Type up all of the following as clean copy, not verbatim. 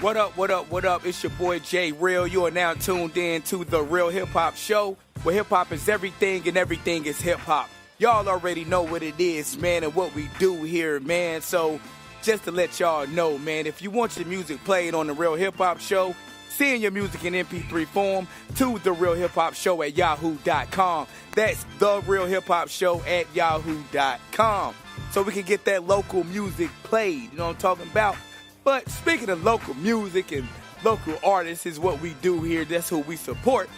What up, what up, what up? It's your boy Jay Real. You are now tuned in to The Real Hip Hop Show, where hip hop is everything and everything is hip hop. Y'all already know what it is, man, and what we do here, man. So just to let y'all know, man, if you want your music played on The Real Hip Hop Show, send your music in MP3 form to The Real Hip Hop Show at yahoo.com. That's The Real Hip Hop Show at yahoo.com. So we can get that local music played, you know what I'm talking about? But speaking of local music and local artists is what we do here. That's who we support.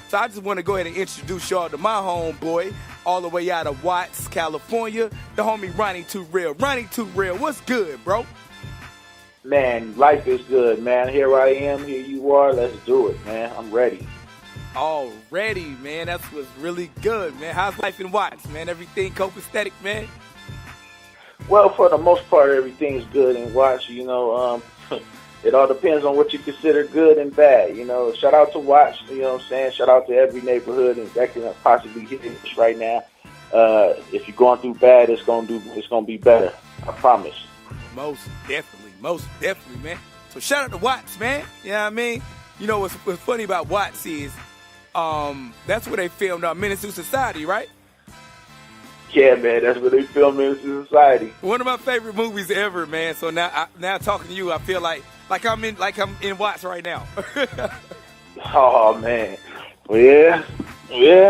So I just want to go ahead and introduce y'all to my homeboy, all the way out of Watts, California, the homie Ronnie Too Real. Ronnie Too Real, what's good, bro? Man, life is good, man. Here I am, here you are. Let's do it, man. I'm ready. Already, man. That's what's really good, man. How's life in Watts, man? Everything copacetic, man? Well, for the most part, everything's good in Watts. You know, it all depends on what you consider good and bad. You know, shout out to Watts, you know what I'm saying? Shout out to every neighborhood that can possibly hit this right now. If you're going through bad, it's gonna be better. I promise. Most definitely, man. So shout out to Watts, man. You know what I mean? You know what's funny about Watts is that's where they filmed Menace to Society, right? Yeah, man, that's where they filmed Menace to Society. One of my favorite movies ever, man. So now talking to you, I feel like I'm in Watts right now. Oh man, yeah,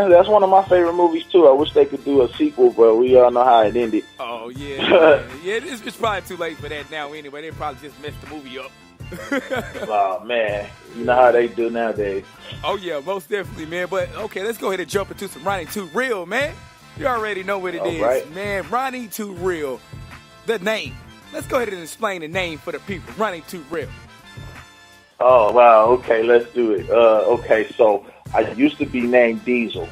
that's one of my favorite movies too. I wish they could do a sequel, but we all know how it ended. Oh yeah, yeah. It's probably too late for that now. Anyway, they probably just messed the movie up. Oh man, you know how they do nowadays. Oh yeah, most definitely, man. But okay, let's go ahead and jump into some Ronnie Too Real, man. You already know what it is, right, man. Ronnie Too Real, the name. Let's go ahead and explain the name for the people. Ronnie Too Real. Oh wow, okay, let's do it. Okay, so I used to be named Diesel,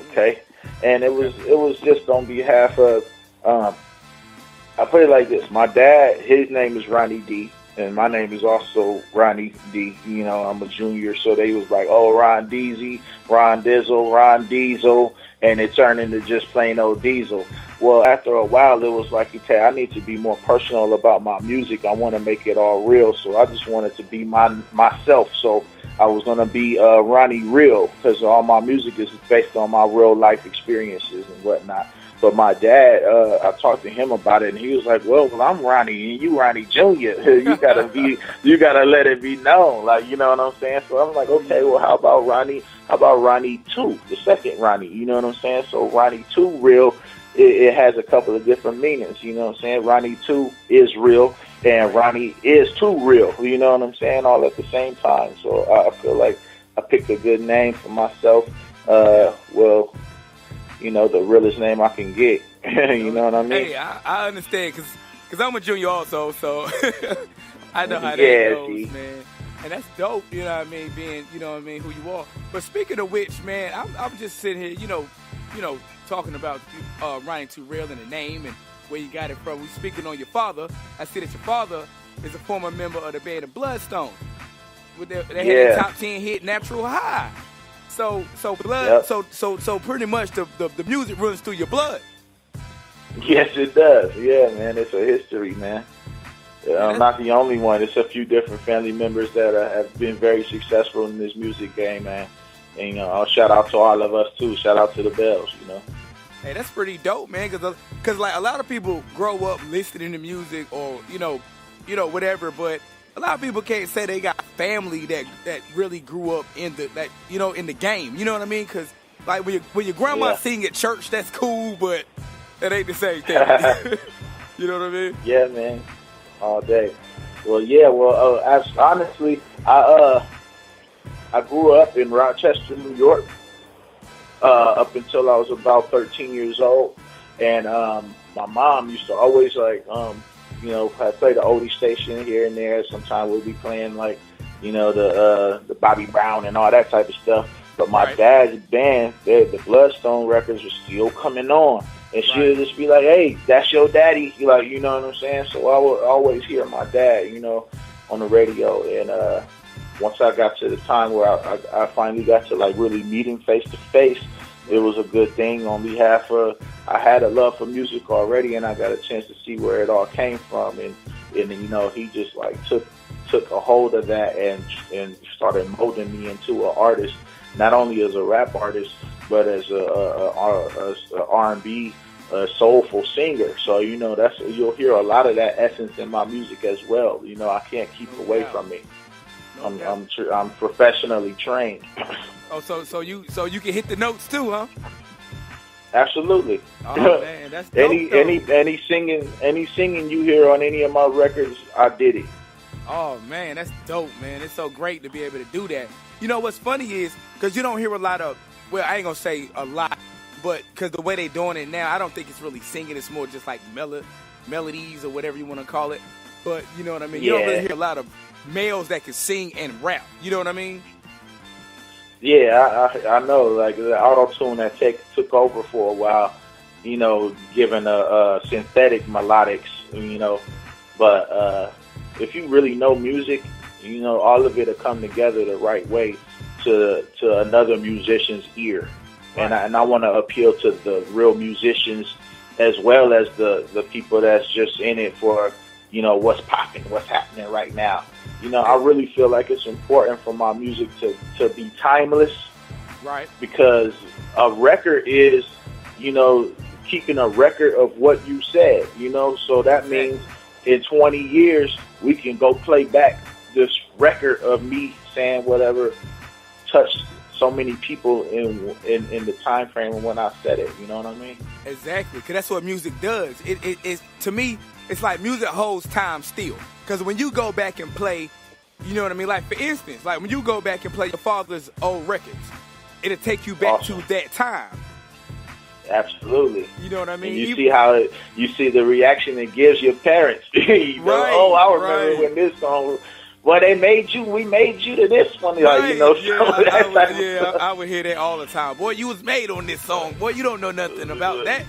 okay, and it was just on behalf of. I put it like this: my dad, his name is Ronnie D, and my name is also Ronnie D. You know, I'm a junior, so they was like, oh, Ron Deezy, Ron Dizzle, Ron Diesel. And it turned into just plain old Diesel. Well, after a while, it was like, okay, I need to be more personal about my music. I want to make it all real. So I just wanted to be myself. So I was going to be Ronnie Real, because all my music is based on my real life experiences and whatnot. But my dad, I talked to him about it, and he was like, well, I'm Ronnie, and you Ronnie Jr. you gotta let it be known, like, you know what I'm saying? So I'm like, okay, well, how about Ronnie 2, the second Ronnie, you know what I'm saying? So Ronnie 2 Real, it has a couple of different meanings, you know what I'm saying? Ronnie 2 is real, and Ronnie is too real, you know what I'm saying? All at the same time. So I feel like I picked a good name for myself. Well, you know, the realest name I can get. You know what I mean? Hey, I understand, because I'm a junior also, so I know how that goes, man. And that's dope, you know what I mean, being, you know what I mean, who you are. But speaking of which, man, I'm just sitting here, you know, talking about Ronnie Too Real and the name and where you got it from. We speaking on your father. I see that your father is a former member of the band of Bloodstone. They had a top 10 hit, Natural High. So blood. Yep. So pretty much the music runs through your blood. Yes, it does. Yeah, man, it's a history, man. I'm not the only one. It's a few different family members that have been very successful in this music game, man. And, you know, I'll shout out to all of us too. Shout out to the Bells, you know. Hey, that's pretty dope, man. Cause like a lot of people grow up listening to music or you know whatever, but a lot of people can't say they got family that really grew up in the game. You know what I mean? Because like when your grandma sing at church, that's cool, but that ain't the same thing. You know what I mean? Yeah, man, all day. Well, yeah. Well, honestly, I grew up in Rochester, New York, up until I was about 13 years old, and my mom used to always you know, I play the oldie station here and there. Sometimes we'll be playing like, you know, the Bobby Brown and all that type of stuff. But my dad's band, the Bloodstone records were still coming on. And she'll just be like, hey, that's your daddy. Like, you know what I'm saying? So I would always hear my dad, you know, on the radio. And once I got to the time where I finally got to like really meet him face to face, it was a good thing on behalf of, I had a love for music already, and I got a chance to see where it all came from. And you know, he just like took took a hold of that and started molding me into an artist, not only as a rap artist, but as a R&B soulful singer. So that's you'll hear a lot of that essence in my music as well. I can't keep away from it. I'm professionally trained. Oh, so you can hit the notes too, huh? Absolutely. Oh man, that's dope, any singing you hear on any of my records, I did it. Oh man, that's dope, man. It's so great to be able to do that. You know what's funny is because you don't hear a lot of, well, I ain't gonna say a lot, but because the way they doing it now, I don't think it's really singing. It's more just like melodies or whatever you want to call it. But you know what I mean. You don't really hear a lot of males that can sing and rap. You know what I mean? Yeah, I know. Like the auto-tune that took over for a while, giving a synthetic melodics, But if you really know music, all of it will come together the right way to another musician's ear. Right. And I want to appeal to the real musicians as well as the people that's just in it for, what's popping, what's happening right now. I really feel like it's important for my music to be timeless. Right. Because a record is, keeping a record of what you said, so that means in 20 years, we can go play back this record of me saying whatever touched so many people in the time frame when I said it. You know what I mean? Exactly, because that's what music does. It to me, it's like music holds time still. Because when you go back and play, you know what I mean? Like, for instance, like when you go back and play your father's old records, it'll take you back to that time. Absolutely. You know what I mean? And you see the reaction it gives your parents. Right, oh, I remember when this song, well, we made you to this one. Right. I would hear that all the time. Boy, you was made on this song. Boy, you don't know nothing about that.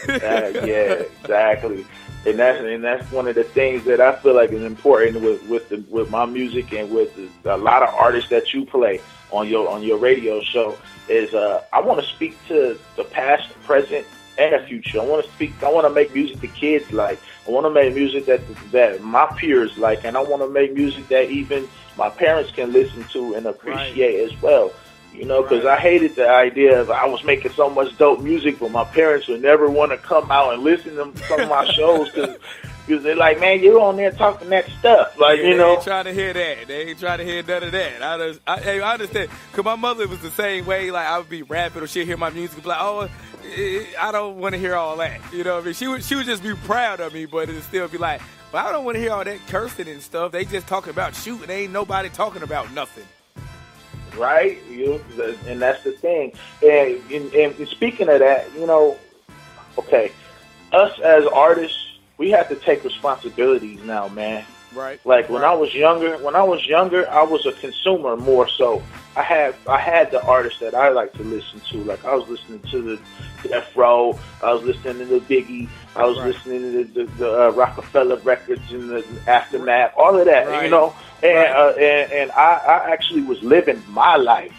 Yeah, exactly. And that's one of the things that I feel like is important with my music and with a lot of artists that you play on your radio show is I want to speak to the past, the present, and the future. I want to make music the kids like. I want to make music that my peers like, and I want to make music that even my parents can listen to and appreciate as well. Because I hated the idea of I was making so much dope music, but my parents would never want to come out and listen to some of my shows because they're like, man, you're on there talking that stuff. Like, They ain't trying to hear that. They ain't trying to hear none of that. I understand. Because my mother was the same way. Like, I would be rapping or she'd hear my music and be like, oh, I don't want to hear all that. You know what I mean? She would just be proud of me, but it'd still be like, well, I don't want to hear all that cursing and stuff. They just talking about shooting. Ain't nobody talking about nothing. Right, and that's the thing. And speaking of that, okay, us as artists, we have to take responsibilities now, man. Right. Like when I was younger, I was a consumer more so. I had the artists that I like to listen to. Like I was listening to the Death Row, I was listening to the Biggie, I was listening to the Rockefeller records and the Aftermath, all of that, And I actually was living my life,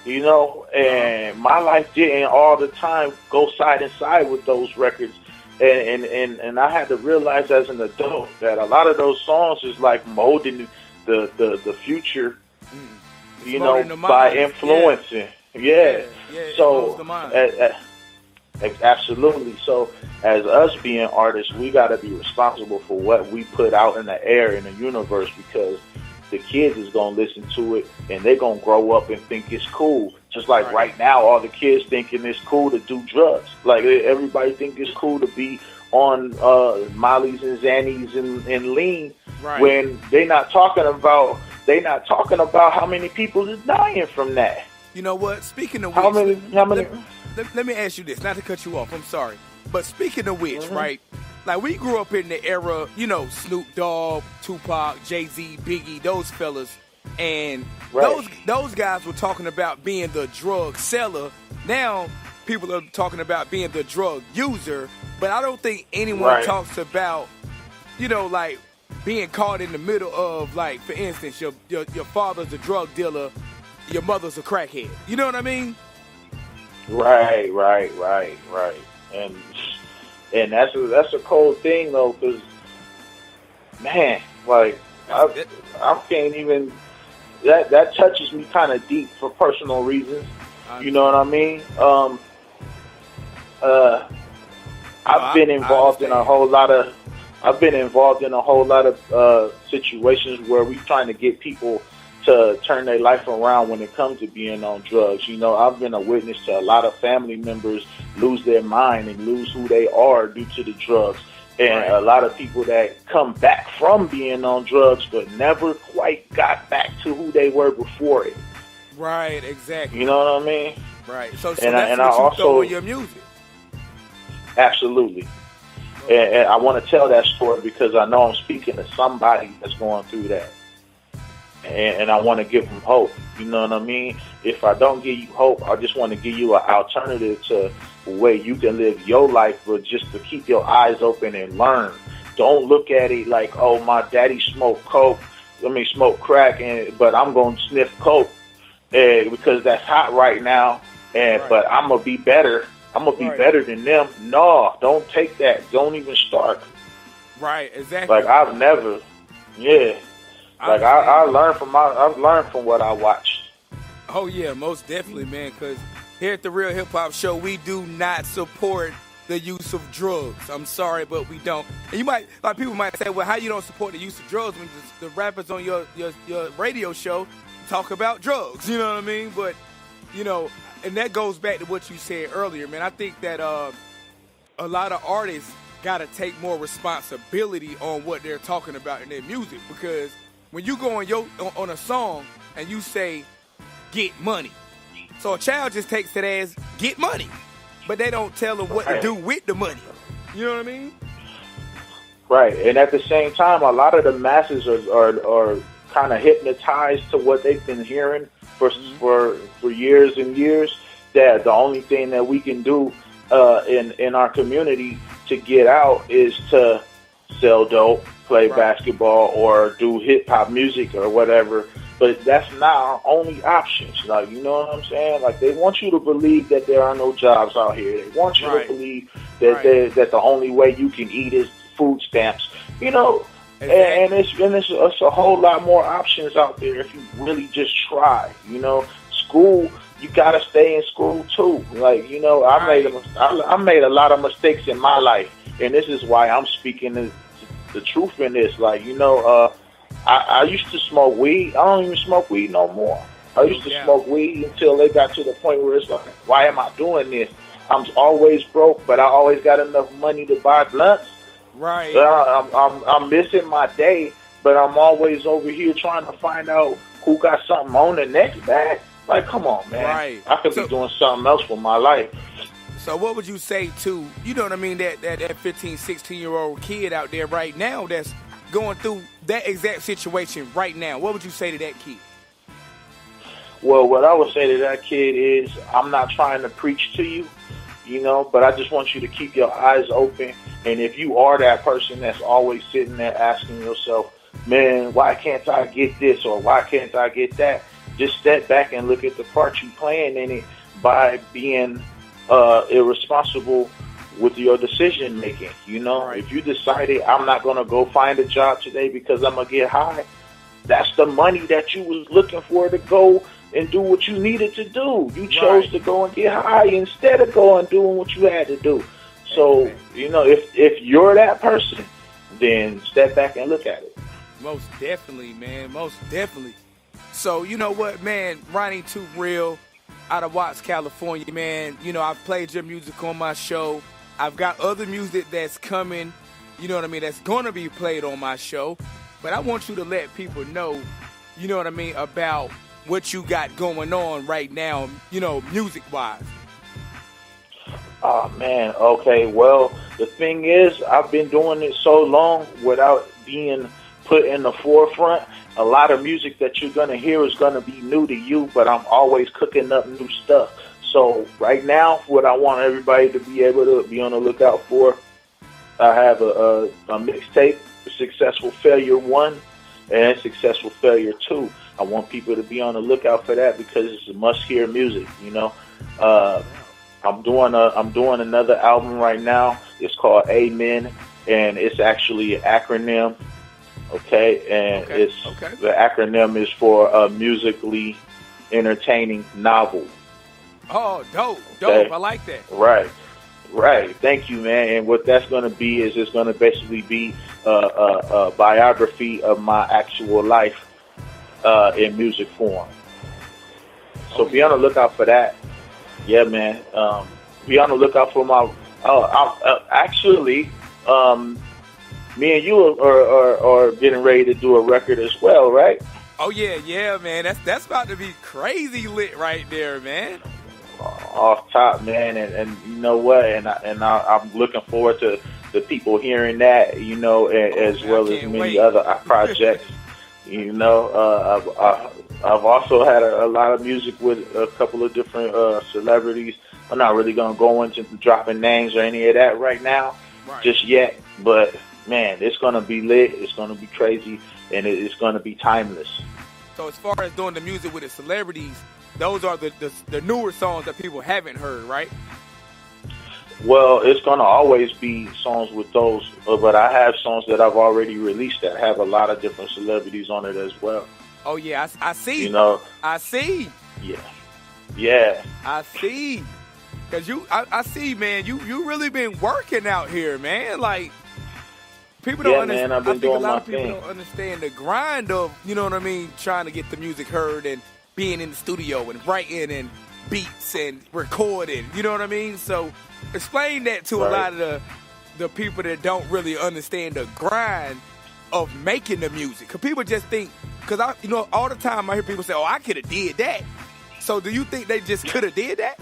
and my life didn't all the time go side and side with those records. And I had to realize as an adult that a lot of those songs is like molding the future, by influencing. Yeah. So absolutely. So as us being artists, we got to be responsible for what we put out in the air in the universe, because the kids is going to listen to it and they're going to grow up and think it's cool. Just like right now, all the kids thinking it's cool to do drugs. Like everybody think it's cool to be on Molly's and Xannies and lean, when they're not talking about how many people is dying from that. You know what? Speaking of how which, many? Let me ask you this, not to cut you off. I'm sorry, but speaking of which, right? Like we grew up in the era, Snoop Dogg, Tupac, Jay-Z, Biggie, those fellas, and those guys were talking about being the drug seller. Now people are talking about being the drug user, but I don't think anyone talks about, like being caught in the middle of, like, for instance, your father's a drug dealer, your mother's a crackhead. You know what I mean? Right. And that's a cold thing though, because man, like I can't even. That touches me kind of deep for personal reasons. You know what I mean? I've been involved in a whole lot of. I've been involved in a whole lot of situations where we trying to get people to turn their life around when it comes to being on drugs. You know, I've been a witness to a lot of family members lose their mind and lose who they are due to the drugs. And a lot of people that come back from being on drugs but never quite got back to who they were before it. Right, exactly. You know what I mean? Right. So and that's what I you also throw in your music. Absolutely. And I want to tell that story because I know I'm speaking to somebody that's going through that. And I want to give them hope. You know what I mean? If I don't give you hope, I just want to give you an alternative to a way you can live your life, but just to keep your eyes open and learn. Don't look at it like, oh, my daddy smoked smoke crack, but I'm going to sniff coke because that's hot right now. But I'm going to be better. I'm going to be better than them. No, don't take that. Don't even start. Right, exactly. Like, I've never, Like I've learned from what I watched. Oh yeah, most definitely, man. Because here at the Real Hip Hop Show, we do not support the use of drugs. I'm sorry, but we don't. And people might say, well, how you don't support the use of drugs when the rappers on your radio show talk about drugs? You know what I mean? But you know, and that goes back to what you said earlier, man. I think that a lot of artists got to take more responsibility on what they're talking about in their music, because when you go on a song and you say, get money. So a child just takes it as, get money. But they don't tell them what to do with the money. You know what I mean? Right. And at the same time, a lot of the masses are kind of hypnotized to what they've been hearing for years and years, that the only thing that we can do in our community to get out is to sell dope, play basketball, or do hip-hop music or whatever. But that's not our only options. Like, you know what I'm saying? Like, they want you to believe that there are no jobs out here. They want you to believe that that the only way you can eat is food stamps. You know, and it's a whole lot more options out there if you really just try. You know, school, you gotta stay in school too. Like, you know, I made a lot of mistakes in my life, and this is why I'm speaking the truth in this. Like, you know, I used to smoke weed. I don't even smoke weed no more. I used to smoke weed until it got to the point where it's like, why am I doing this? I'm always broke, but I always got enough money to buy blunts. Right. I'm missing my day, but I'm always over here trying to find out who got something on the next bag. Like, come on, man. Right. I could be doing something else with my life. So what would you say to, you know what I mean, that 15, 16-year-old kid out there right now that's going through that exact situation right now? What would you say to that kid? Well, what I would say to that kid is, I'm not trying to preach to you, you know, but I just want you to keep your eyes open. And if you are that person that's always sitting there asking yourself, man, why can't I get this or why can't I get that? Just step back and look at the part you playing in it by being irresponsible with your decision making. You know, if you decided I'm not going to go find a job today because I'm going to get high, that's the money that you was looking for to go and do what you needed to do. You chose to go and get high instead of going and doing what you had to do. So, you know, if you're that person, then step back and look at it. Most definitely, man. Most definitely. So, you know what, man, Ronnie Too Real out of Watts, California, man. You know, I've played your music on my show. I've got other music that's coming, you know what I mean, that's going to be played on my show. But I want you to let people know, you know what I mean, about what you got going on right now, you know, music-wise. Oh, man. Okay, well, the thing is, I've been doing it so long without being put in the forefront. A lot of music that you're going to hear is going to be new to you, but I'm always cooking up new stuff. So right now, what I want everybody to be able to be on the lookout for, I have a mixtape, Successful Failure 1 and Successful Failure 2. I want people to be on the lookout for that because it's must-hear music, you know. I'm doing another album right now. It's called Amen, and it's actually an acronym Okay, and the acronym is for musically entertaining novel. Oh, dope. I like that. Right. Thank you, man. And what that's going to be is it's going to basically be a biography of my actual life in music form. So be on the lookout for that. Yeah, man. Be on the lookout for my. Actually, me and you are getting ready to do a record as well, right? Oh yeah, man. That's about to be crazy lit right there, man. Off top, man, and you know what? I'm looking forward to the people hearing that, you know, as well as many other projects. You know, I've also had a lot of music with a couple of different celebrities. I'm not really gonna go into dropping names or any of that right now, just yet. But man, it's gonna be lit. It's gonna be crazy, and it's gonna be timeless. So as far as doing the music with the celebrities, those are the newer songs that people haven't heard, right? Well, it's going to always be songs with those, but I have songs that I've already released that have a lot of different celebrities on it as well. Oh, yeah, I see. You know? I see. Yeah. I see. Because I see, man, you really been working out here, man. Like, people don't understand. Man, I've been doing a lot my of people thing. don't understand the grind of, you know what I mean, trying to get the music heard and being in the studio and writing and beats and recording, you know what I mean? So explain that to a lot of the people that don't really understand the grind of making the music. Because people just think, because all the time I hear people say, oh, I could have did that. So do you think they just could have did that?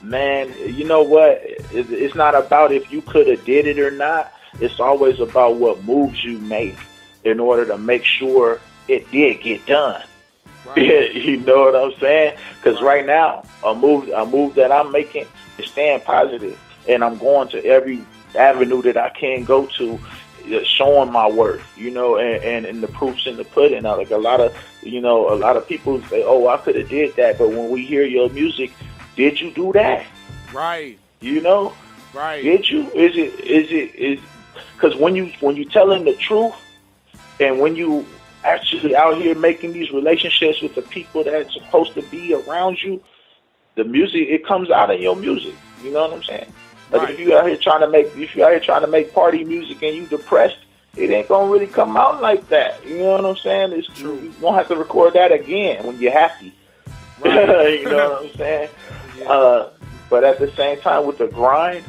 Man, you know what? It's not about if you could have did it or not. It's always about what moves you make in order to make sure it did get done. Right. You know what I'm saying? Because right now, a move that I'm making is staying positive, and I'm going to every avenue that I can go to, showing my worth. You know, and the proof's in the pudding. Like a lot of people say, "Oh, I could have did that," but when we hear your music, did you do that? Right. You know. Right. Did you? Is because when you telling the truth, and when you actually out here making these relationships with the people that's supposed to be around you, the music, it comes out in your music. You know what I'm saying? Like if you out here trying to make party music and you depressed, it ain't gonna really come out like that. You know what I'm saying? It's true. You won't have to record that again when you're happy. Right. You know what I'm saying? Yeah. But at the same time, with the grind,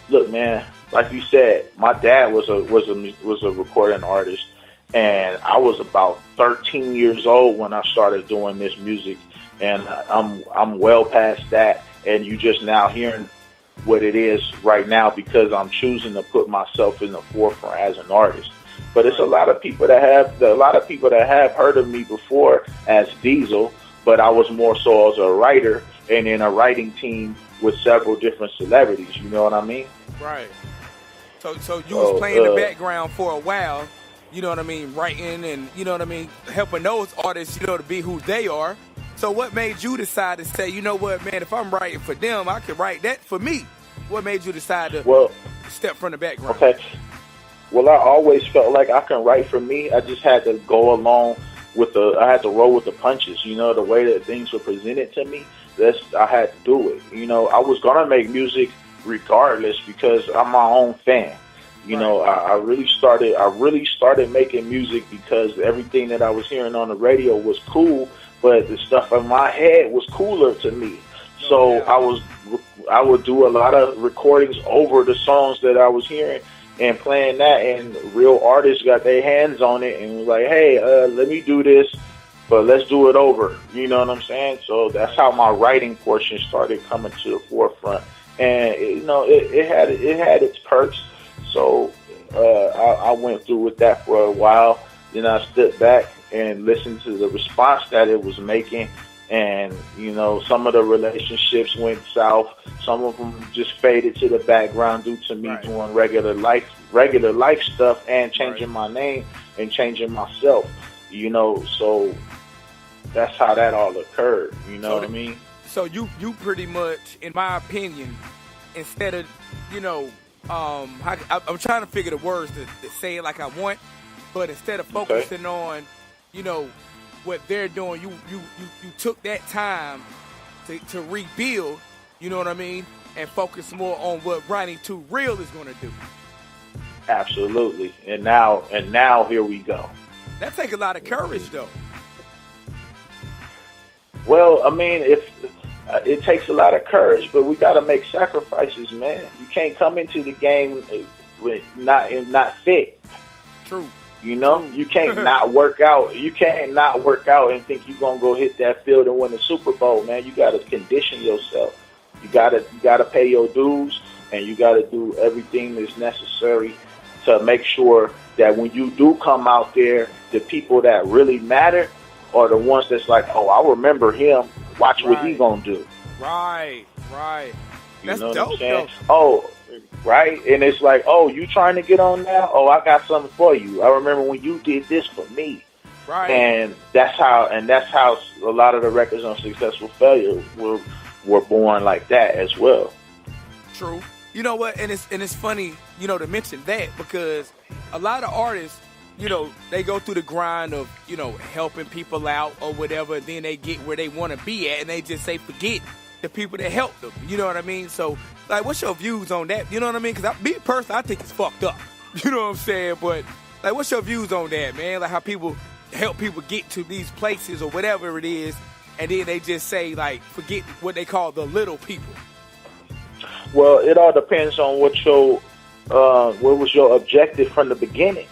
look, man. Like you said, my dad was a recording artist, and I was about 13 years old when I started doing this music, and I'm well past that. And you just now hearing what it is right now because I'm choosing to put myself in the forefront as an artist. But it's a lot of people that have heard of me before as Diesel, but I was more so as a writer and in a writing team with several different celebrities. You know what I mean? Right. So you was playing the background for a while, you know what I mean, writing and, you know what I mean, helping those artists, you know, to be who they are. So what made you decide to say, you know what, man, if I'm writing for them, I can write that for me? What made you decide to step from the background? Okay. Well, I always felt like I can write for me. I just had to go along with I had to roll with the punches, you know, the way that things were presented to me. I had to do it. You know, I was going to make music regardless because I'm my own fan. You know, I really started making music because everything that I was hearing on the radio was cool, but the stuff in my head was cooler to me. So I would do a lot of recordings over the songs that I was hearing and playing that, and real artists got their hands on it and was like, hey, let me do this, but let's do it over. You know what I'm saying? So that's how my writing portion started coming to the forefront. And it had its perks. So I went through with that for a while. Then I stood back and listened to the response that it was making. And, you know, some of the relationships went south. Some of them just faded to the background due to me doing regular life stuff and changing my name and changing myself. You know, so that's how that all occurred. You know what I mean? So you pretty much, in my opinion, instead of, you know, I'm trying to figure the words to say it like I want, but instead of focusing on, you know, what they're doing, you took that time to rebuild, you know what I mean, and focus more on what Ronnie 2 Real is going to do. Absolutely. And now here we go. That takes a lot of courage, though. Well, I mean, it takes a lot of courage, but we got to make sacrifices, man. You can't come into the game with not fit. True. You know, you can't not work out. You can't not work out and think you're gonna go hit that field and win the Super Bowl, man. You got to condition yourself. You gotta pay your dues, and you got to do everything that's necessary to make sure that when you do come out there, the people that really matter are the ones that's like, oh, I remember him. Watch what he gonna do. Right. That's dope, though. Oh, right. And it's like, oh, you trying to get on now? Oh, I got something for you. I remember when you did this for me. Right. And that's how a lot of the records on Successful Failure were born like that as well. True. You know what? And it's funny, you know, to mention that, because a lot of artists, you know, they go through the grind of, you know, helping people out or whatever, and then they get where they want to be at, and they just say forget the people that helped them. You know what I mean? So, like, what's your views on that? You know what I mean? Because me personally, I think it's fucked up. You know what I'm saying? But, like, what's your views on that, man? Like, how people help people get to these places or whatever it is, and then they just say, like, forget what they call the little people. Well, it all depends on what was your objective from the beginning.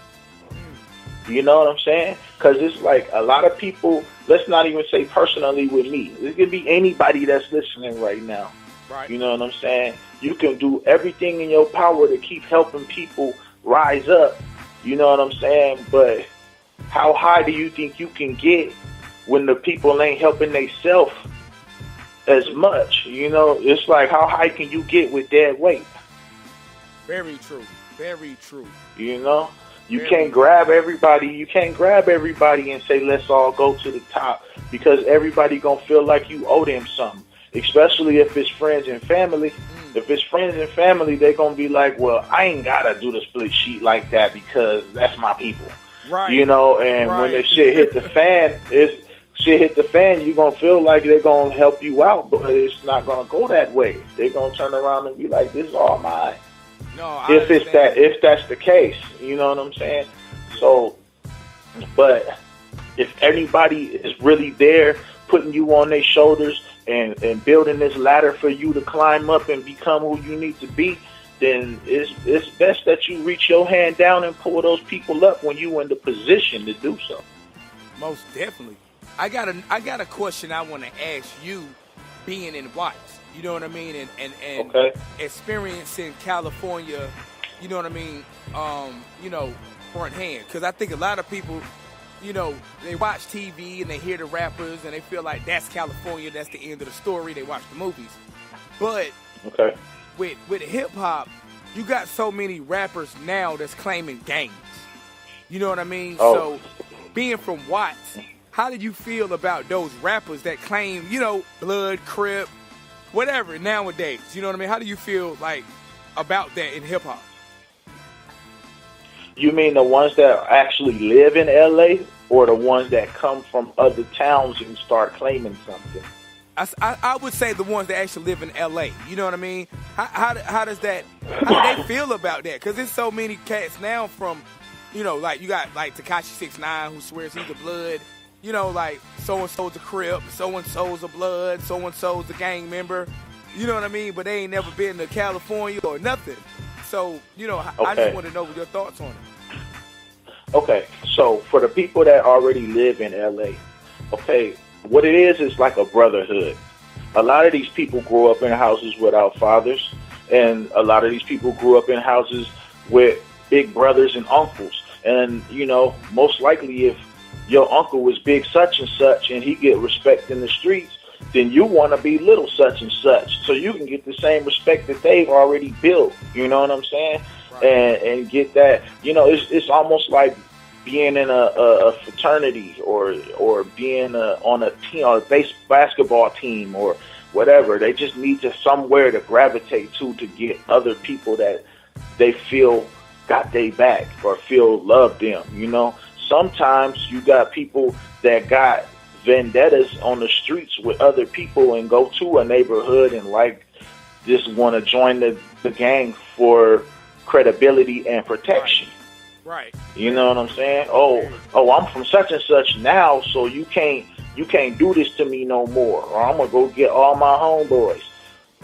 You know what I'm saying? Because it's like a lot of people, let's not even say personally with me. It could be anybody that's listening right now. Right. You know what I'm saying? You can do everything in your power to keep helping people rise up. You know what I'm saying? But how high do you think you can get when the people ain't helping themselves as much? You know, it's like, how high can you get with dead weight? Very true. Very true. You know? You can't grab everybody. You can't grab everybody and say, let's all go to the top, because everybody going to feel like you owe them something, especially if it's friends and family. If it's friends and family, they're going to be like, well, I ain't got to do the split sheet like that because that's my people. Right. You know, and when the shit hit the fan, you're going to feel like they're going to help you out, but it's not going to go that way. They're going to turn around and be like, this is all mine. No, if that's the case, you know what I'm saying? So, but if anybody is really there putting you on their shoulders and building this ladder for you to climb up and become who you need to be, then it's best that you reach your hand down and pull those people up when you're in the position to do so. Most definitely. I got a question I want to ask you, being in Watts. You know what I mean? And okay. Experiencing California, you know what I mean, you know, front hand. Because I think a lot of people, you know, they watch TV and they hear the rappers and they feel like that's California, that's the end of the story. They watch the movies. But with hip-hop, you got so many rappers now that's claiming gangs. You know what I mean? So being from Watts, how did you feel about those rappers that claim, you know, Blood, Crip, whatever nowadays? You know what I mean? How do you feel like about that in hip hop? You mean the ones that actually live in LA, or the ones that come from other towns and start claiming something? I would say the ones that actually live in LA. You know what I mean? How do they feel about that? Because there's so many cats now from, you know, like you got like Tekashi 6ix9ine who swears he's a Blood. You know, like so-and-so's a Crip, so-and-so's a Blood, so-and-so's a gang member. You know what I mean? But they ain't never been to California or nothing. So, you know, I just want to know your thoughts on it. Okay, so for the people that already live in LA, okay, what it is like a brotherhood. A lot of these people grew up in houses without fathers, and a lot of these people grew up in houses with big brothers and uncles. And, you know, most likely if your uncle was big such and such and he get respect in the streets, then you want to be little such and such so you can get the same respect that they've already built. You know what I'm saying? Right. And get that. You know, it's almost like being in a fraternity or being on a team, or a basketball team or whatever. They just need to somewhere to gravitate to get other people that they feel got they back or feel loved them. You know, sometimes you got people that got vendettas on the streets with other people and go to a neighborhood and like just want to join the gang for credibility and protection. Right. You know what I'm saying? Oh, I'm from such and such now, so you can't do this to me no more, or I'm gonna go get all my homeboys.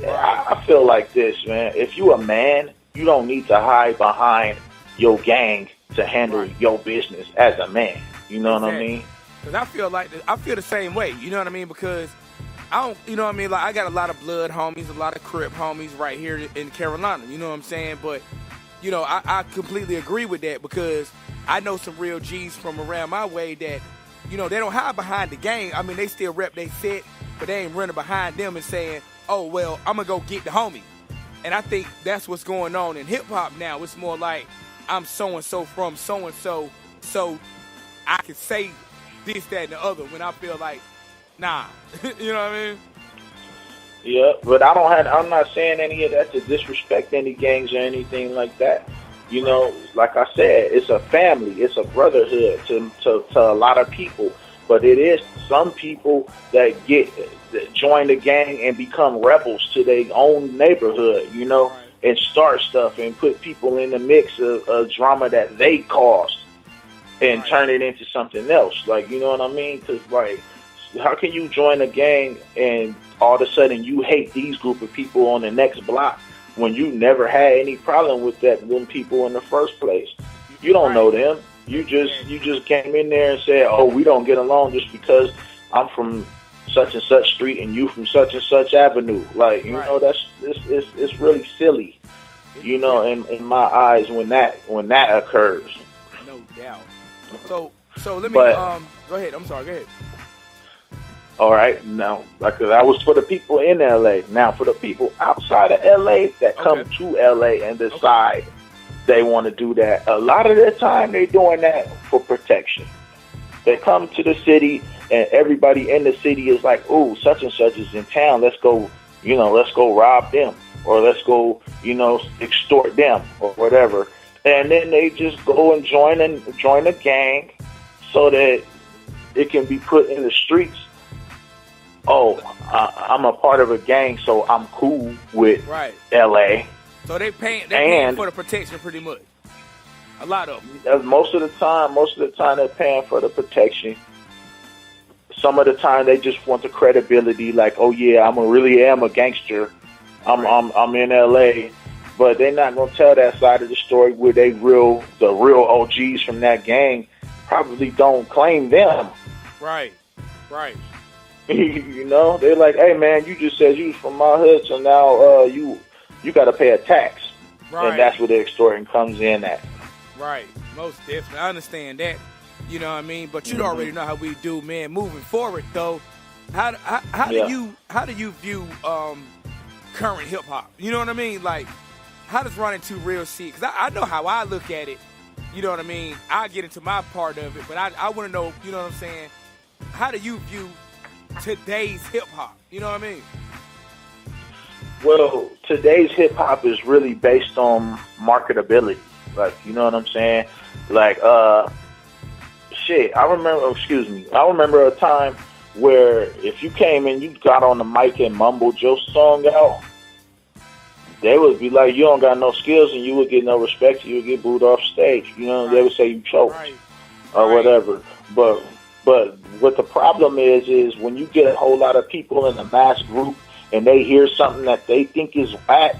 I feel like this, man. If you a man, you don't need to hide behind your gang to handle your business as a man. You know what I mean? Because I feel the same way. You know what I mean? Because I don't, you know what I mean? Like, I got a lot of blood homies, a lot of Crip homies right here in Carolina. You know what I'm saying? But, you know, I completely agree with that, because I know some real G's from around my way that, you know, they don't hide behind the gang. I mean, they still rep they set, but they ain't running behind them and saying, oh, well, I'm going to go get the homie. And I think that's what's going on in hip-hop now. It's more like, I'm so-and-so from so-and-so, so I can say this, that, and the other, when I feel like, nah. You know what I mean? Yeah, but I'm not saying any of that to disrespect any gangs or anything like that. You know, like I said, it's a family, it's a brotherhood to a lot of people. But it is some people that join the gang and become rebels to their own neighborhood, you know, and start stuff and put people in the mix of drama that they caused and turn it into something else. Like, you know what I mean? Because, like, how can you join a gang and all of a sudden you hate these group of people on the next block when you never had any problem with them people in the first place? You don't know them. You just came in there and said, oh, we don't get along just because I'm from such and such street and you from such and such avenue. Like, you know, it's really silly, you know, in my eyes when that occurs. No doubt. So let me go ahead. I'm sorry. Go ahead. All right. Now, like that was for the people in LA. Now, for the people outside of LA that come to LA and decide they want to do that, a lot of the time they're doing that for protection. They come to the city and everybody in the city is like, "Ooh, such and such is in town. Let's go, let's go rob them, or let's go, extort them, or whatever." And then they just go and join a gang so that it can be put in the streets. Oh, I'm a part of a gang, so I'm cool with LA. So they paying for the protection pretty much. A lot of them. Most of the time they're paying for the protection. Some of the time they just want the credibility, like, oh yeah, I really am a gangster. I'm in LA, but they're not gonna tell that side of the story where the real OGs from that gang probably don't claim them. Right. They're like, hey man, you just said you was from my hood, so now you got to pay a tax, and that's where the extorting comes in at. Right, most definitely. I understand that. You know what I mean? But you already know how we do, man. Moving forward, though, how do you view current hip hop? You know what I mean? Like, how does Running to Real see? Because I know how I look at it. You know what I mean? I get into my part of it, but I want to know. You know what I'm saying? How do you view today's hip hop? You know what I mean? Well, today's hip hop is really based on marketability. Like, you know what I'm saying? Like, I remember a time where if you came in, you got on the mic and mumbled your song out, they would be like, you don't got no skills, and you would get no respect. You would get booed off stage. You know, they would say you choked or whatever. But what the problem is when you get a whole lot of people in a mass group and they hear something that they think is whack,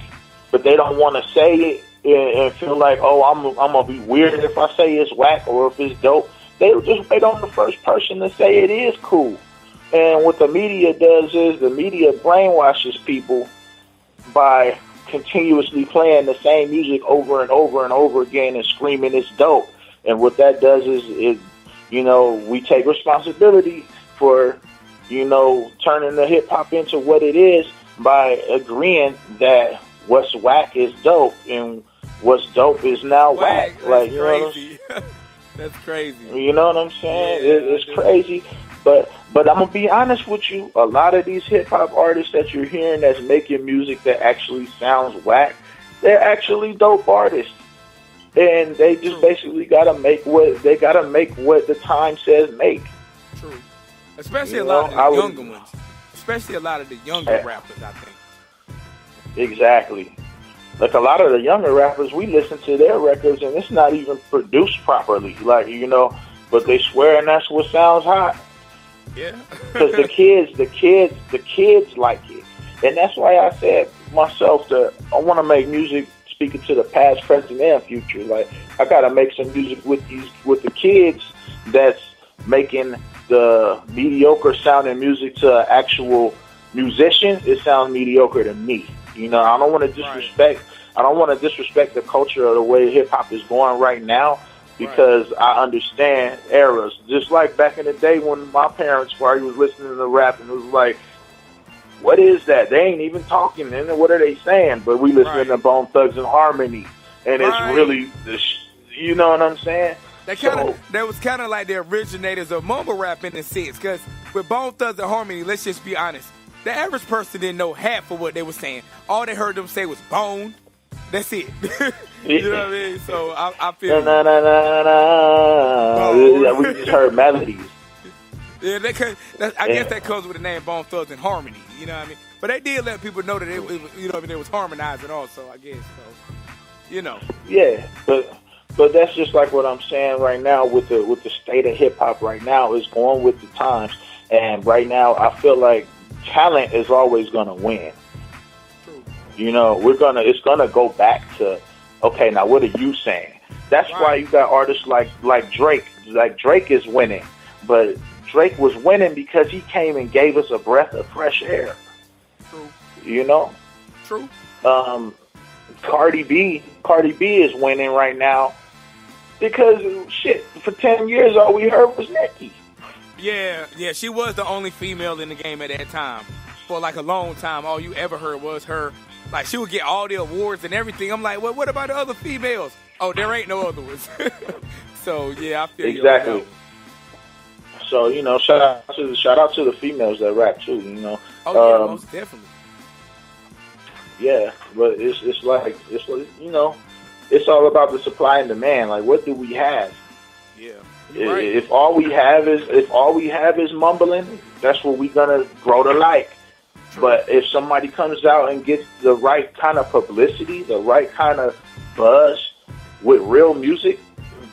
but they don't want to say it and feel like, oh, I'm going to be weird if I say it's whack or if it's dope. They'll just wait on the first person to say it is cool. And what the media does is the media brainwashes people by continuously playing the same music over and over and over again and screaming it's dope. And what that does is we take responsibility for, turning the hip-hop into what it is by agreeing that what's whack is dope and what's dope is now whack. Like, you crazy. That's crazy. You know what I'm saying? It's crazy. But I'm going to be honest with you. A lot of these hip-hop artists that you're hearing that's making music that actually sounds whack they're actually dope artists, and they just basically gotta make what the time says make. True, especially a lot of the younger ones. Especially a lot of the younger rappers, I think. Exactly. Like a lot of the younger rappers, we listen to their records and it's not even produced properly. Like, you know, but they swear and that's what sounds hot. Yeah. Because the kids like it. And that's why I said myself that I want to make music speaking to the past, present, and future. Like, I got to make some music with the kids that's making the mediocre sounding music to actual musicians. It sounds mediocre to me. You know, I don't want to disrespect. Right. I don't want to disrespect the culture of the way hip hop is going right now, because I understand eras. Just like back in the day when my parents were listening to rap, and it was like, what is that? They ain't even talking. And what are they saying? But we listening to Bone Thugs and Harmony, and it's really, you know what I'm saying? That was kind of like the originators of mumble rap in a sense, because with Bone Thugs and Harmony, let's just be honest, the average person didn't know half of what they were saying. All they heard them say was bone. That's it. You know what I mean? So I feel we just heard melodies. Yeah, I guess that comes with the name Bone Thugs and Harmony. You know what I mean? But they did let people know that it was harmonizing also, I guess. So, you know. Yeah, but that's just like what I'm saying right now with the state of hip hop right now is going with the times. And right now I feel like talent is always gonna win. True. You know, it's gonna go back to, okay, now what are you saying? That's why you got artists like Drake. Like Drake is winning, but Drake was winning because he came and gave us a breath of fresh air. True. You know? True. Cardi B is winning right now because shit, for 10 years all we heard was Nicki. Yeah, she was the only female in the game at that time. For like a long time, all you ever heard was her. Like, she would get all the awards and everything. I'm like, well, what about the other females? Oh, there ain't no other ones. So, yeah, I feel exactly. You. So, you know, shout out to the females that rap too, you know. Oh, yeah, most definitely. Yeah, but it's like, you know, it's all about the supply and demand. Like, what do we have? Yeah. Right. If all we have is mumbling, that's what we're gonna grow to like. True. But if somebody comes out and gets the right kind of publicity, the right kind of buzz with real music,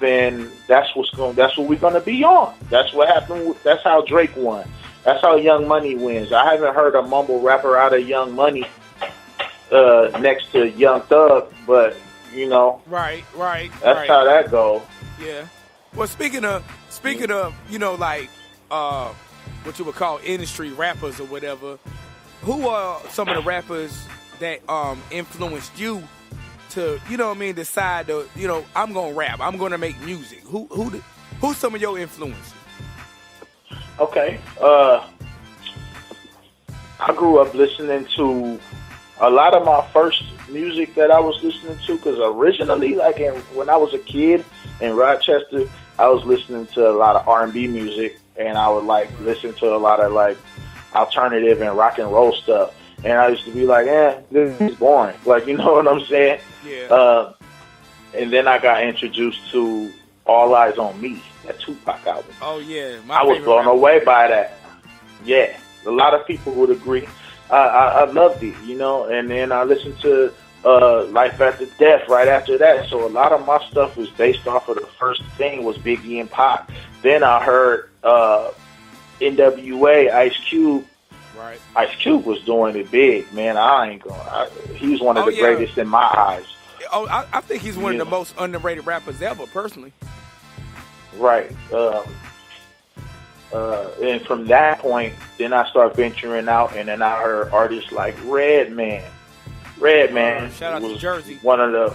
then that's what we're gonna be on. That's what happened. That's how Drake won. That's how Young Money wins. I haven't heard a mumble rapper out of Young Money next to Young Thug, but you know, right. That's how that goes. Yeah. Well, speaking of, you know, like what you would call industry rappers or whatever, who are some of the rappers that influenced you to, you know what I mean, decide to, you know, I'm gonna rap, I'm gonna make music? Who's some of your influences? Okay, I grew up listening to a lot of my first music that I was listening to, because originally, like when I was a kid in Rochester, I was listening to a lot of R&B music, and I would like listen to a lot of like alternative and rock and roll stuff. And I used to be like, this is boring. Like, you know what I'm saying? Yeah. And then I got introduced to All Eyes on Me, that Tupac album. Oh, yeah. I was blown away by that. Yeah. A lot of people would agree. I loved it, you know. And then I listened to Life After Death right after that. So a lot of my stuff was based off of the first thing was Biggie and Pac. Then I heard NWA, Ice Cube. Right. Ice Cube was doing it big, man. He's one of the greatest in my eyes. Oh, I think he's one of the most underrated rappers ever, personally. Right. And from that point, then I started venturing out, and then I heard artists like Redman. Shout out to Jersey. Redman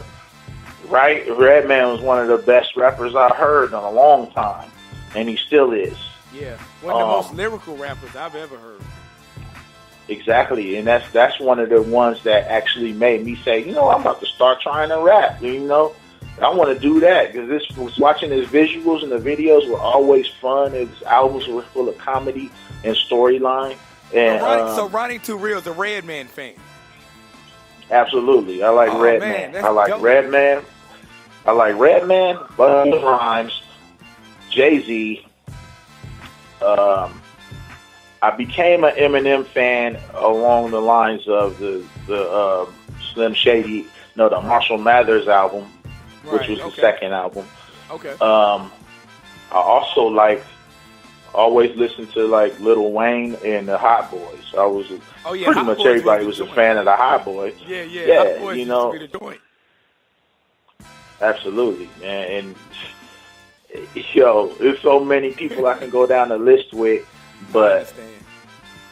was one of the best rappers I heard in a long time, and he still is. Yeah, one of the most lyrical rappers I've ever heard. Exactly, and that's one of the ones that actually made me say, you know, I'm about to start trying to rap. You know, I want to do that, because watching his visuals and the videos were always fun. His albums were full of comedy and storyline. And so Ronnie Too Real is a Redman fan. Absolutely. I like Man, Redman. I like dope. Redman. I like Redman, Busta Rhymes, Jay-Z. I became an Eminem fan along the lines of the Slim Shady, no, the Marshall Mathers album, which was the second album. Okay. I also always listened to like Lil Wayne and the Hot Boys. I was pretty Hot much Boys everybody was was the a fan of the Hot Boys. Yeah. Hot Boys you know, used to be the joint. Absolutely, man. And yo, there's so many people I can go down the list with, but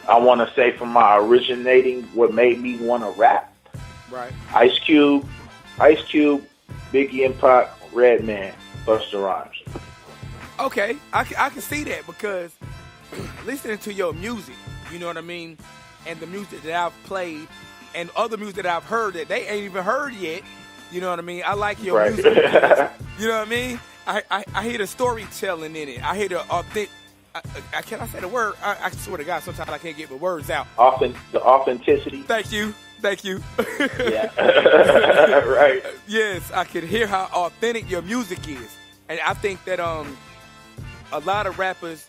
I want to say from my originating, what made me want to rap. Right. Ice Cube, Biggie and Pac, Redman, Busta Rhymes. Okay, I can see that because listening to your music, you know what I mean, and the music that I've played and other music that I've heard that they ain't even heard yet, you know what I mean? I like your music because, you know what I mean? I hear the storytelling in it. I hear the authentic. Can I say the word? I swear to God, sometimes I can't get my words out. The authenticity. Thank you. Yeah. Right. Yes, I can hear how authentic your music is. And I think that a lot of rappers,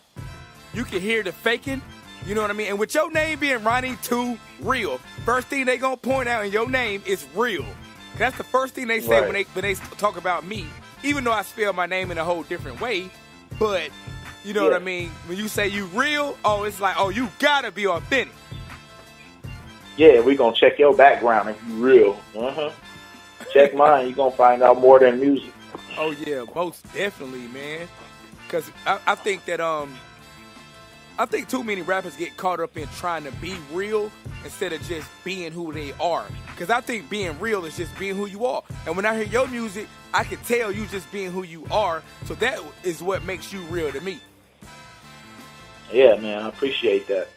you can hear the faking, you know what I mean? And with your name being Ronnie 2 Real, first thing they gonna point out in your name is real. That's the first thing they say when they talk about me, even though I spell my name in a whole different way. But you know what I mean? When you say you real, it's like, you gotta be authentic. Yeah, we gonna check your background if you real. Check mine, you gonna find out more than music. Oh yeah, most definitely, man. Because I think that I think too many rappers get caught up in trying to be real instead of just being who they are. Because I think being real is just being who you are. And when I hear your music, I can tell you just being who you are. So that is what makes you real to me. Yeah, man, I appreciate that.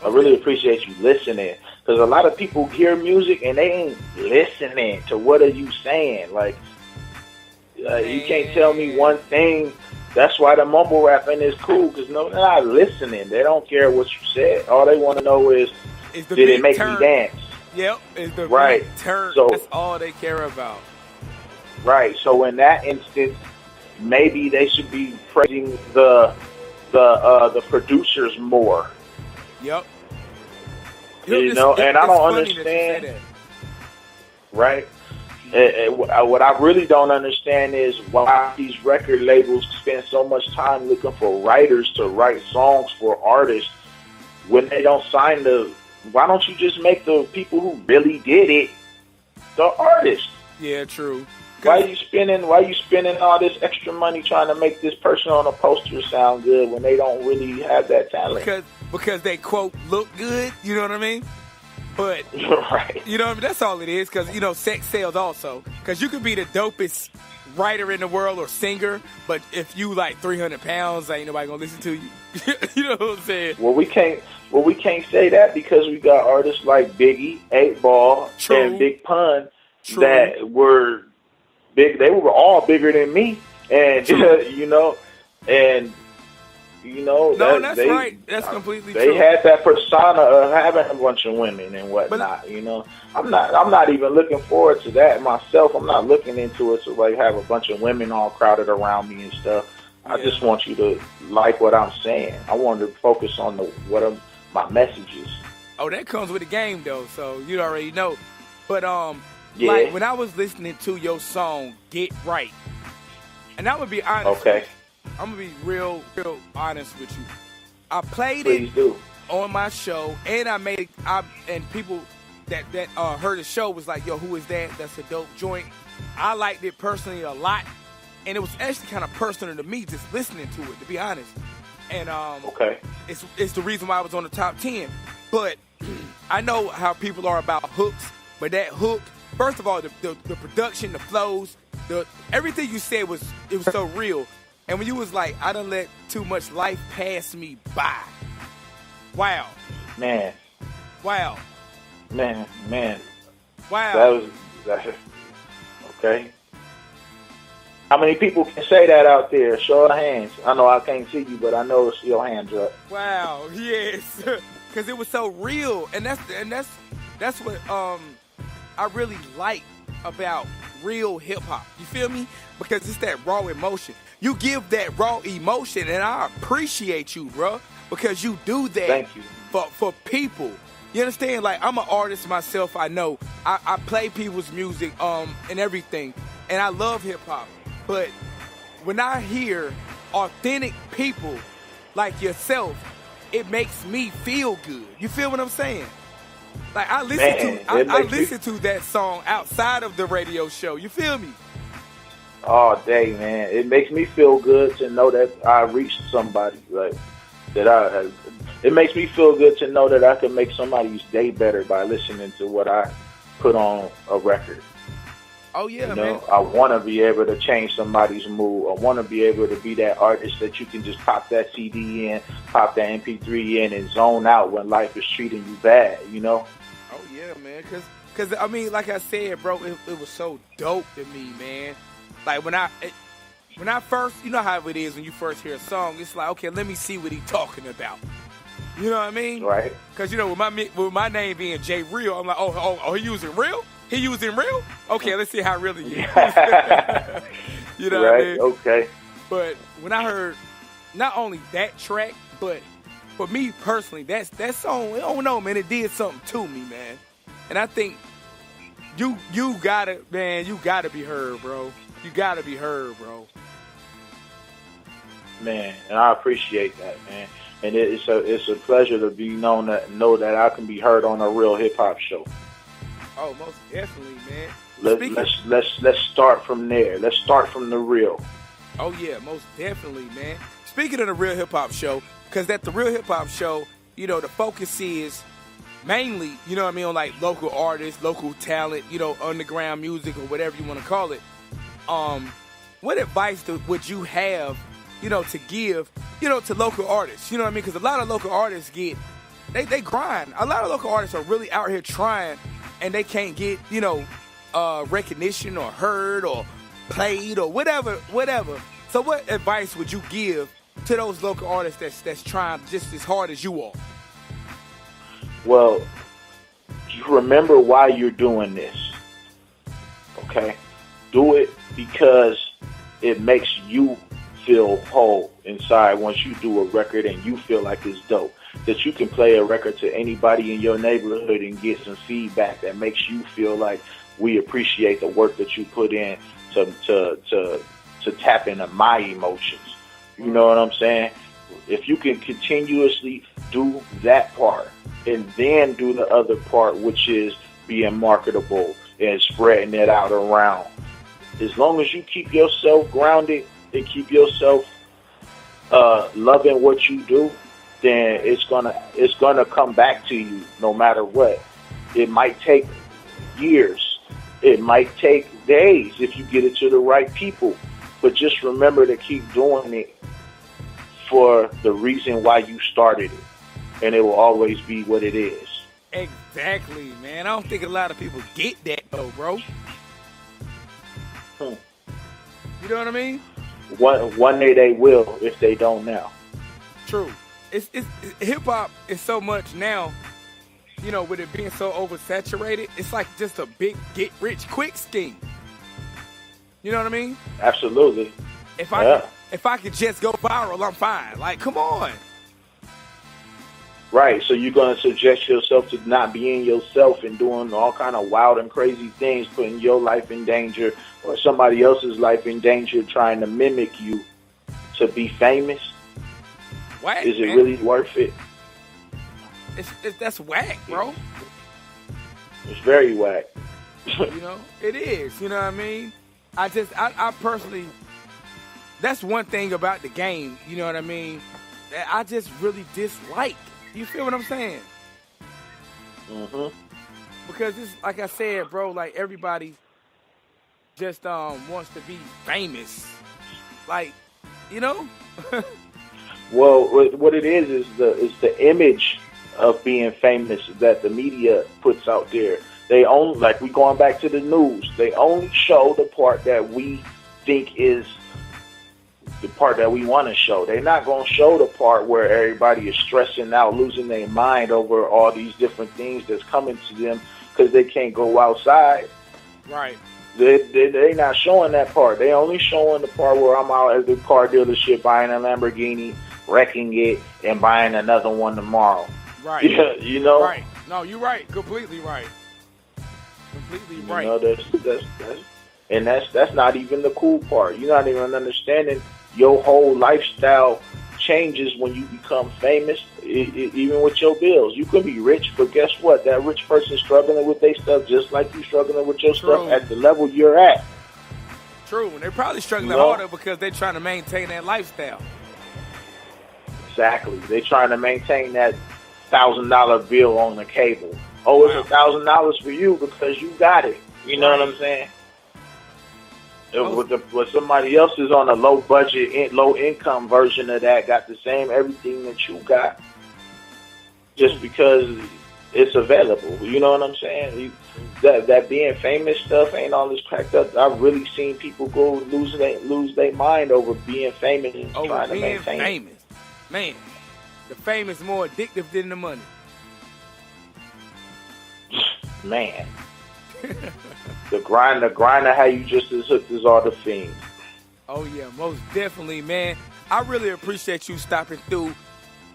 I really appreciate you listening. Because a lot of people hear music and they ain't listening to what are you saying. Like, you can't tell me one thing. That's why the mumble rapping is cool, because they're not listening. They don't care what you said. All they want to know is did it make me dance? Yep, it's the right turn. So, that's all they care about. Right. So in that instance, maybe they should be praising the producers more. Yep. You know, and I don't understand. Right. What I really don't understand is why these record labels spend so much time looking for writers to write songs for artists when they don't sign why don't you just make the people who really did it the artists? Yeah, true. Why you spending all this extra money trying to make this person on a poster sound good when they don't really have that talent? Because they quote look good, you know what I mean? But, right. You know what I mean? That's all it is, because, sex sells also. Because you could be the dopest writer in the world or singer, but if you like 300 pounds, ain't nobody going to listen to you. You know what I'm saying? Well, we can't say that because we got artists like Biggie, 8 Ball, and Big Pun that were big. They were all bigger than me. And, that's right. That's completely true. They had that persona of having a bunch of women and whatnot. I'm not even looking forward to that myself. I'm not looking into it to have a bunch of women all crowded around me and stuff. Yeah. I just want you to like what I'm saying. I want to focus on my messages. Oh, that comes with the game though, so you already know. But like when I was listening to your song "Get Right," and I'm gonna be honest. Okay. I'm gonna be real honest with you. I played Please do. On my show, and and people that heard the show was like, "Yo, who is that? That's a dope joint." I liked it personally a lot, and it was actually kind of personal to me just listening to it, to be honest. And it's the reason why I was on the top 10. But I know how people are about hooks, but that hook, first of all, the production, the flows, everything you said was so real. And when you was like, I done let too much life pass me by. Wow. Man. Wow. Man. Wow. That okay. How many people can say that out there? Show of hands. I know I can't see you, but I know it's your hands up. Wow. Yes. Because it was so real. And that's what I really like about real hip hop. You feel me? Because it's that raw emotion. You give that raw emotion, and I appreciate you, bro, because you do that. Thank you. For people. You understand? Like, I'm an artist myself, I know. I play people's music and everything, and I love hip hop. But when I hear authentic people like yourself, it makes me feel good. You feel what I'm saying? Like, I listen to that song outside of the radio show. You feel me? All day, man. It makes me feel good to know that I reached somebody. Like that, it makes me feel good to know that I can make somebody's day better by listening to what I put on a record. Oh yeah, you man. know, I want to be able to change somebody's mood. I want to be able to be that artist that you can just pop that CD in, pop that MP3 in, and zone out when life is treating you bad. You know? Oh yeah, man. Cause I mean, like I said, bro, it was so dope to me, man. Like when I first, you know how it is when you first hear a song, it's like, okay, let me see what he talking about. You know what I mean? Right. Because, you know, with my name being Jay Real, I'm like, oh, he using real? He using real? Okay, let's see how real he is. You know what I mean? Okay. But when I heard not only that track, but for me personally, that song, I don't know, man, it did something to me, man. And I think you gotta be heard, bro. You gotta be heard, bro. Man, and I appreciate that, man. And it's a pleasure to be know that I can be heard on a real hip hop show. Oh, most definitely, man. Let's start from there. Let's start from the real. Oh yeah, most definitely, man. Speaking of the Real Hip Hop Show, because at the Real Hip Hop Show, you know, the focus is mainly, you know what I mean, on like local artists, local talent, you know, underground music or whatever you want to call it. What advice would you have, you know, to give, you know, to local artists? You know what I mean? Because a lot of local artists they grind. A lot of local artists are really out here trying, and they can't get, you know, recognition or heard or played or whatever. So what advice would you give to those local artists that's trying just as hard as you are? Well, remember why you're doing this, okay? Do it because it makes you feel whole inside once you do a record and you feel like it's dope. That you can play a record to anybody in your neighborhood and get some feedback that makes you feel like we appreciate the work that you put in to tap into my emotions. You know what I'm saying? If you can continuously do that part and then do the other part, which is being marketable and spreading it out around, as long as you keep yourself grounded and keep yourself loving what you do, then it's gonna come back to you no matter what. It might take years. It might take days if you get it to the right people. But just remember to keep doing it for the reason why you started it. And it will always be what it is. Exactly, man. I don't think a lot of people get that though, bro. You know what I mean? One day they will if they don't now. True. It's hip hop is so much now, you know, with it being so oversaturated, it's like just a big get rich quick scheme. You know what I mean? Absolutely. If I could just go viral, I'm fine. Like, come on. Right. So you're gonna subject yourself to not being yourself and doing all kind of wild and crazy things, putting your life in danger or somebody else's life in danger, trying to mimic you to be famous. Whack, is it man. really worth it? That's whack, bro. It's very whack. You know, it is. You know what I mean? I personally, that's one thing about the game, you know what I mean, that I just really dislike. You feel what I'm saying? Mm-hmm. Because it's, like I said, bro, like everybody just wants to be famous. Like, you know? Well, what it is the image of being famous that the media puts out there. They only, like we going back to the news, they only show the part that we think is the part that we want to show. They're not going to show the part where everybody is stressing out, losing their mind over all these different things that's coming to them because they can't go outside. Right. They not showing that part. They only showing the part where I'm out at the car dealership buying a Lamborghini, wrecking it, and buying another one tomorrow. Right. Yeah, you know. Right. No, you're right. Completely right. Completely right. You know, that's not even the cool part. You're not even understanding your whole lifestyle changes when you become famous, even with your bills. You can be rich, but guess what? That rich person struggling with their stuff just like you struggling with your stuff at the level you're at. True, and they're probably struggling harder because they're trying to maintain that lifestyle. Exactly. They're trying to maintain that $1,000 bill on the cable. Oh, it's $1,000 for you because you got it. You know what I'm saying? But somebody else is on a low budget, low income version of that, got the same everything that you got, just because it's available. You know what I'm saying? That being famous stuff ain't all this cracked up. I've really seen people go lose their mind over being famous and trying to maintain. Famous, man, the fame is more addictive than the money. Man. The grind of how you just as hooked as all the fiends. Oh, yeah, most definitely, man. I really appreciate you stopping through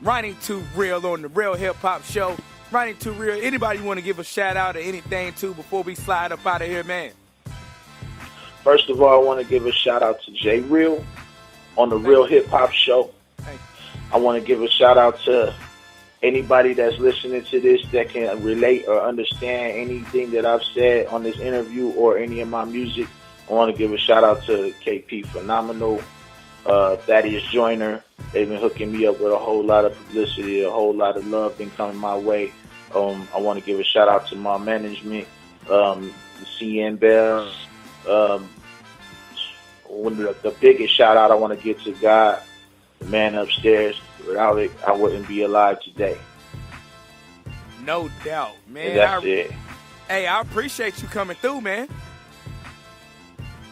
Ronnie Too Real on the Real Hip Hop Show. Ronnie Too Real, anybody want to give a shout out or anything to before we slide up out of here, man? First of all, I want to give a shout out to J Real on the Real Hip Hop Show. Thank you. I want to give a shout out to anybody that's listening to this that can relate or understand anything that I've said on this interview or any of my music. I want to give a shout out to KP Phenomenal, Thaddeus Joyner. They've been hooking me up with a whole lot of publicity, a whole lot of love been coming my way. I want to give a shout out to my management, CN Bell. The biggest shout out I want to give to God, the man upstairs. Without it, I wouldn't be alive today. No doubt, man. And that's it. Hey, I appreciate you coming through, man.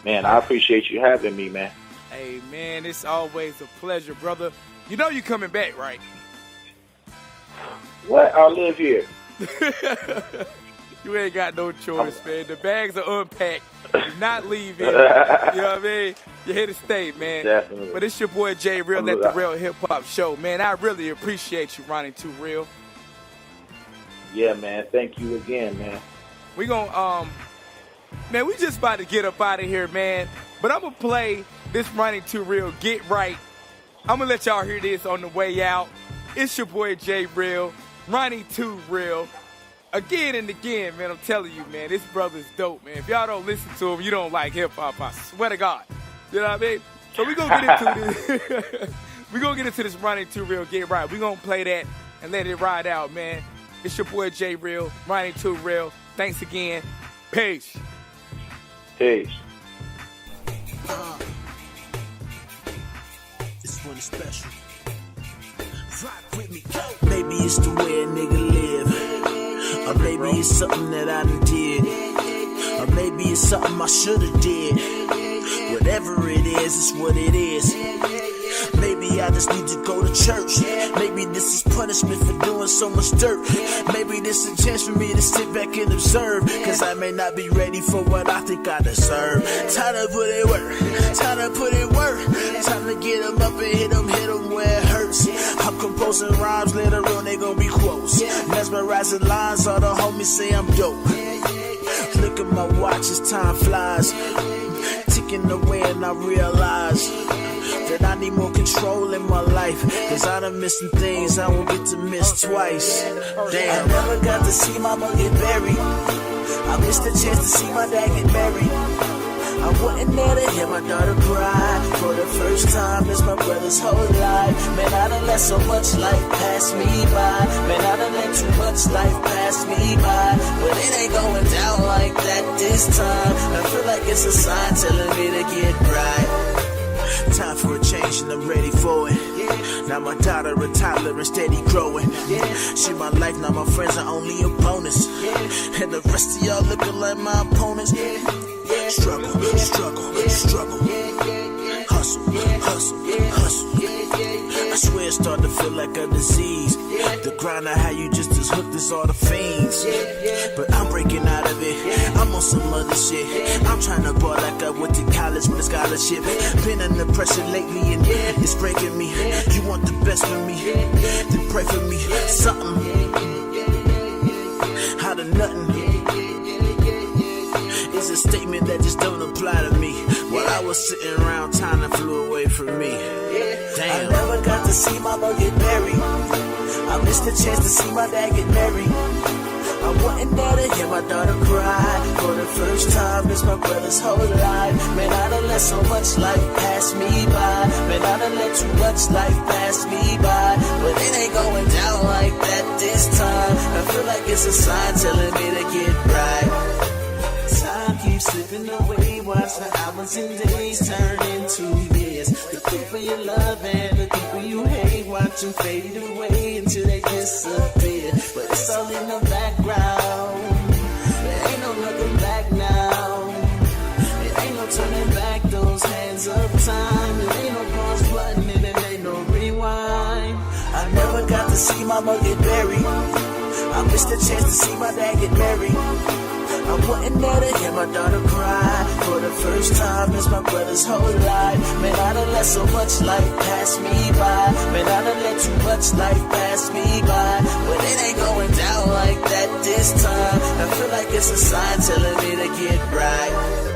Man, I appreciate you having me, man. Hey, man, it's always a pleasure, brother. You know you coming back, right? What? I live here. You ain't got no choice, man. The bags are unpacked. You're not leaving. You know what I mean? You're here to stay, man. Definitely. But it's your boy Jay Real at the Real Hip Hop Show, man. I really appreciate you, Ronnie Too Real. Yeah, man. Thank you again, man. We gonna man, we just about to get up out of here, man. But I'm gonna play this Ronnie Too Real Get Right. I'm gonna let y'all hear this on the way out. It's your boy Jay Real, Ronnie Too Real. Again and again, man, I'm telling you, man, this brother's dope, man. If y'all don't listen to him, you don't like hip-hop, I swear to God. You know what I mean? So we gonna get into this. We gonna get into this Ronnie Too Real Get Right. We gonna play that and let it ride out, man. It's your boy Jay Real, Ronnie Too Real. Thanks again. Peace. Peace. This one is special. Rock with me, go. Maybe it's the way a nigga live. Or maybe it's something that I done did. Or maybe it's something I should've did. Whatever it is, it's what it is. Maybe I just need to go to church. Maybe this is punishment for doing so much dirt. Maybe this is a chance for me to sit back and observe. Cause I may not be ready for what I think I deserve. Time to put in work. Time to put in work. Time to get them up and hit them where it hurts. I'm composing rhymes, later on they gon' be quotes. Mesmerizing lines, all the homies say I'm dope. Look at my watch as time flies. Ticking away and I realize that I need more control in my life. Cause I done missed some things I won't get to miss twice. Damn. I never got to see mama get buried. I missed the chance to see my dad get married. I wasn't there to hear my daughter cry for the first time as my brother's whole life. Man, I done let so much life pass me by. Man, I done let too much life pass me by. But it ain't going down like that this time. I feel like it's a sign telling me to get right. Time for a change and I'm ready for it. Now my daughter a toddler and steady growing. She my life, now my friends are only opponents. And the rest of y'all looking like my opponents. Struggle, struggle, struggle. Hustle, hustle, hustle. I swear it started to feel like a disease. The grind I had you just as hooked as all the fiends. But I'm breaking out of it, I'm on some other shit. I'm trying to ball like I went to college with a scholarship. Been under pressure lately and it's breaking me. You want the best for me, then pray for me. Something out of nothing is a statement that just don't apply to me. While I was sitting around, time that flew away from me. Damn. I never got to see mama get married. I missed the chance to see my dad get married. I wasn't there to hear my daughter cry for the first time. It's my brother's whole life. Man, I done let so much life pass me by. Man, I done let too much life pass me by. But it ain't going down like that this time. I feel like it's a sign telling me to get right. Time keeps slipping away. Watch the hours and days turn into years. The people you love and the people you hate, watch them fade away until they disappear. But it's all in the background. There ain't no looking back now. There ain't no turning back those hands of time. There ain't no pause button and there ain't no rewind. I never got to see mama get married. I missed the chance to see my dad get married. I wasn't there to hear my daughter cry for the first time. It's my brother's whole life. Man, I done let so much life pass me by. Man, I done let too much life pass me by. But it ain't going down like that this time. I feel like it's a sign telling me to get right.